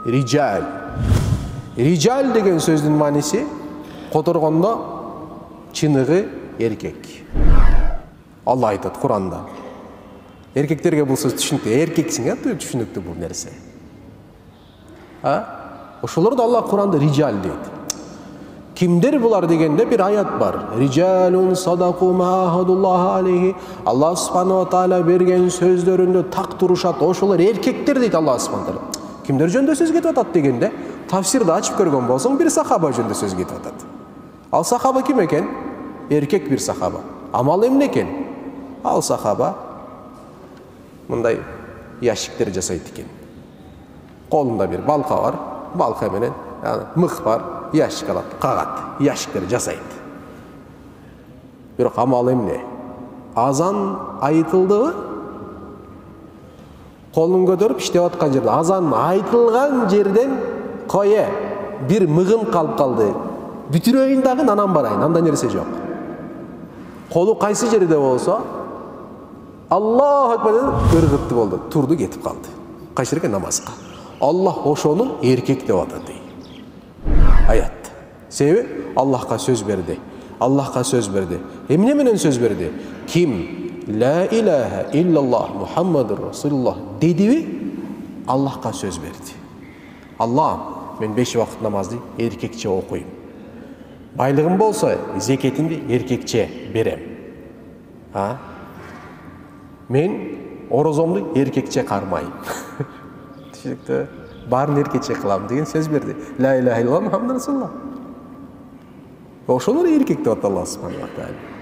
Rical. Rical деген сөздүн мааниси которгондо чыныгы эркек. Алла айтат Куранда. Эркектерге бул сөз түшүнүктүү. Эркексиң, түшүнүктүү бул нерсе. Ошолорду Алла Куранда риджал дейт. Кимдер булар дегенде бир аят бар. Риджалун садаку ма ахадуллах алейхи. Алла субханаху ва тааля берген сөздөрүндө так турушат. Ошолор эркектер дейт Алла субханаху ва тааля. Кимдер жөнүндө сөз кетип атат дегенде, тафсирди ачып көргөн болсоң, бир сахаба жөнүндө сөз кетип атат. Ал сахаба ким экен? Эркек бир сахаба. Амалы эмне экен? Ал сахаба мындай ящиктер жасайт экен. Колунда бир балка бар, балка менен мык бар, ящик алат, кагат, ящиктер жасайт. Бирок амалы эмне? Азан айтылдыбы? Колун көтөрүп иштеп аткан жерде, азан айтылган жерден кое бир мыгым калып калды. Бүтүрөйүн дагы анан барайын, анда нерсе жок. Колу кайсы жерде болсо, Аллаху акбар ыргытты болду, турду кетип калды. Кайсы жерге? Намазга. Аллах ошону эркек деп атат дейт. Аят. Себеби Аллахка сөз берди. Аллахка сөз берди. Эмне менен сөз берди? Ким ла илаха иллаллах Мухаммадур Расулуллах дедиби, Аллахка сөз берди. Аллах, мен 5 вакыт намазды эркекче окуйм. Байлыгым болсо, зекетимди эркекче берем. Мен орозомду эркекче кармайм. Түшүнүктүү? Баарын эркекче кылам деген сөз берди. Ла илаха иллаллах Мухаммадур Расулуллах. Ошолор эркек деп атат Алла субханаху ва тааля.